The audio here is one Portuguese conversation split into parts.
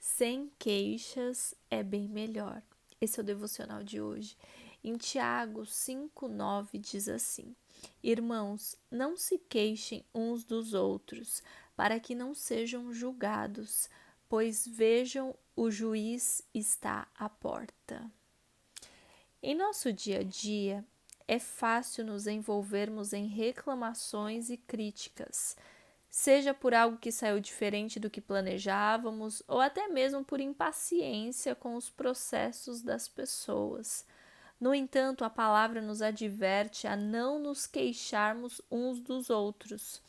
Sem queixas é bem melhor. Esse é o devocional de hoje. Em Tiago 5:9 diz assim: Irmãos, não se queixem uns dos outros, para que não sejam julgados, pois vejam, o juiz está à porta. Em nosso dia a dia, é fácil nos envolvermos em reclamações e críticas, seja por algo que saiu diferente do que planejávamos ou até mesmo por impaciência com os processos das pessoas. No entanto, a palavra nos adverte a não nos queixarmos uns dos outros.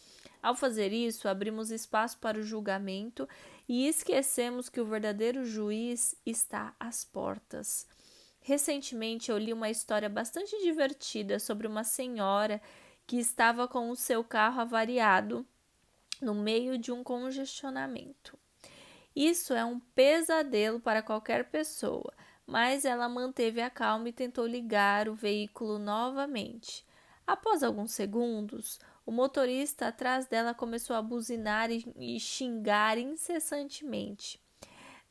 Ao fazer isso, abrimos espaço para o julgamento e esquecemos que o verdadeiro juiz está às portas. Recentemente eu li uma história bastante divertida sobre uma senhora que estava com o seu carro avariado no meio de um congestionamento. Isso é um pesadelo para qualquer pessoa, mas ela manteve a calma e tentou ligar o veículo novamente. Após alguns segundos, o motorista atrás dela começou a buzinar e xingar incessantemente.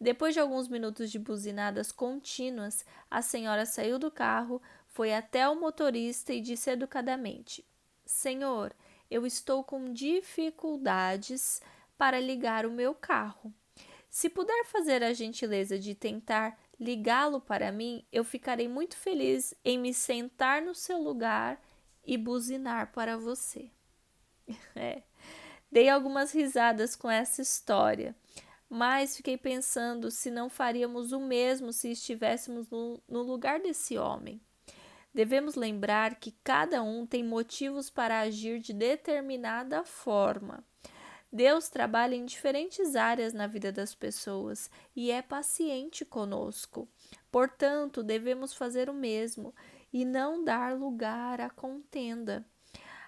Depois de alguns minutos de buzinadas contínuas, a senhora saiu do carro, foi até o motorista e disse educadamente: Senhor, eu estou com dificuldades para ligar o meu carro. Se puder fazer a gentileza de tentar ligá-lo para mim, eu ficarei muito feliz em me sentar no seu lugar e buzinar para você. Dei algumas risadas com essa história, mas fiquei pensando se não faríamos o mesmo se estivéssemos no lugar desse homem. Devemos lembrar que cada um tem motivos para agir de determinada forma. Deus trabalha em diferentes áreas na vida das pessoas e é paciente conosco. Portanto, devemos fazer o mesmo e não dar lugar à contenda.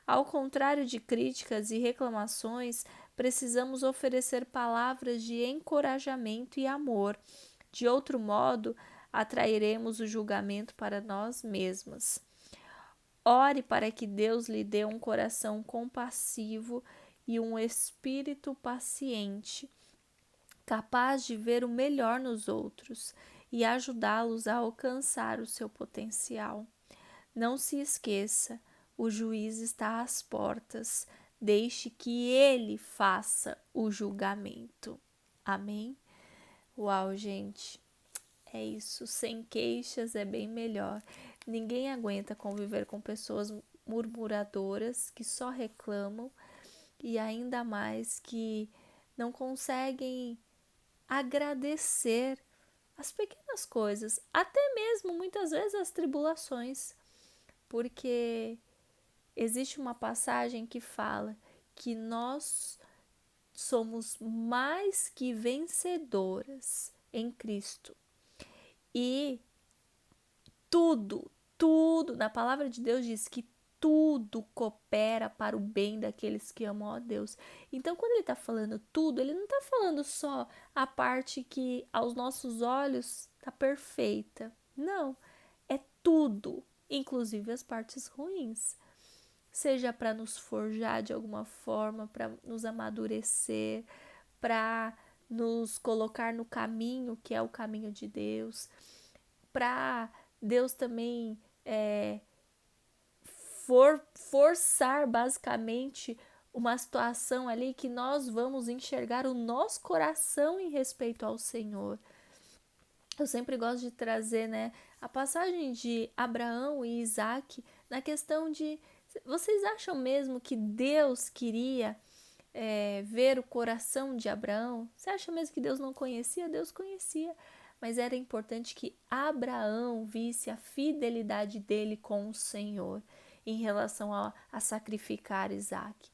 Ao contrário de críticas e reclamações, precisamos oferecer palavras de encorajamento e amor. De outro modo, atrairemos o julgamento para nós mesmas. Ore para que Deus lhe dê um coração compassivo e um espírito paciente, capaz de ver o melhor nos outros e ajudá-los a alcançar o seu potencial. Não se esqueça, o juiz está às portas. Deixe que ele faça o julgamento. Amém? Uau, gente. É isso. Sem queixas é bem melhor. Ninguém aguenta conviver com pessoas murmuradoras que só reclamam e ainda mais que não conseguem agradecer as pequenas coisas, até mesmo muitas vezes as tribulações, porque existe uma passagem que fala que nós somos mais que vencedoras em Cristo. E tudo, na palavra de Deus diz que tudo coopera para o bem daqueles que amam a Deus. Então, quando ele está falando tudo, ele não está falando só a parte que aos nossos olhos está perfeita. Não, é tudo, inclusive as partes ruins. Seja para nos forjar de alguma forma, para nos amadurecer, para nos colocar no caminho que é o caminho de Deus, para Deus também forçar basicamente uma situação ali que nós vamos enxergar o nosso coração em respeito ao Senhor. Eu sempre gosto de trazer, né, a passagem de Abraão e Isaac na questão de vocês acham mesmo que Deus queria ver o coração de Abraão? Você acha mesmo que Deus não conhecia? Deus conhecia, mas era importante que Abraão visse a fidelidade dele com o Senhor em relação a sacrificar Isaac.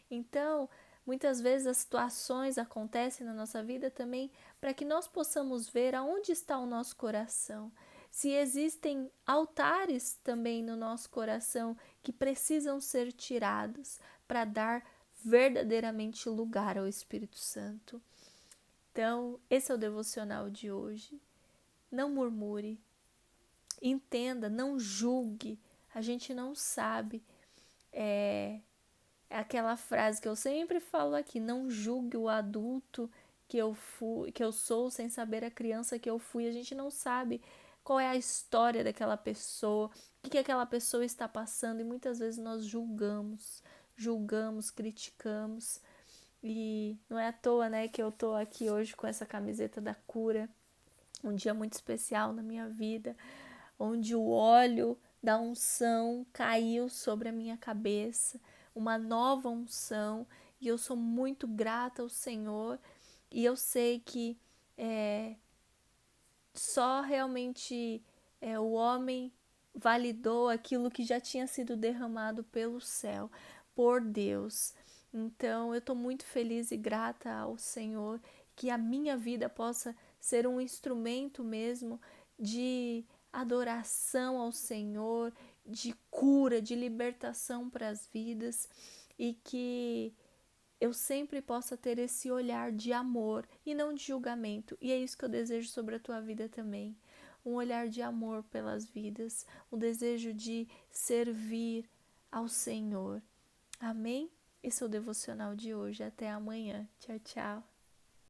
Então, muitas vezes as situações acontecem na nossa vida também para que nós possamos ver aonde está o nosso coração. Se existem altares também no nosso coração que precisam ser tirados para dar verdadeiramente lugar ao Espírito Santo. Então, esse é o devocional de hoje. Não murmure, entenda, não julgue. A gente não sabe. É aquela frase que eu sempre falo aqui: não julgue o adulto que eu sou, sem saber a criança que eu fui. A gente não sabe qual é a história daquela pessoa, o que aquela pessoa está passando, e muitas vezes nós julgamos, criticamos. E não é à toa, né, que eu tô aqui hoje com essa camiseta da cura, um dia muito especial na minha vida, onde o óleo da unção caiu sobre a minha cabeça, uma nova unção, e eu sou muito grata ao Senhor, e eu sei que só realmente o homem validou aquilo que já tinha sido derramado pelo céu, por Deus. Então eu estou muito feliz e grata ao Senhor, que a minha vida possa ser um instrumento mesmo de adoração ao Senhor, de cura, de libertação para as vidas, e que eu sempre possa ter esse olhar de amor e não de julgamento. E é isso que eu desejo sobre a tua vida também. Um olhar de amor pelas vidas, um desejo de servir ao Senhor. Amém? Esse é o devocional de hoje. Até amanhã. Tchau, tchau.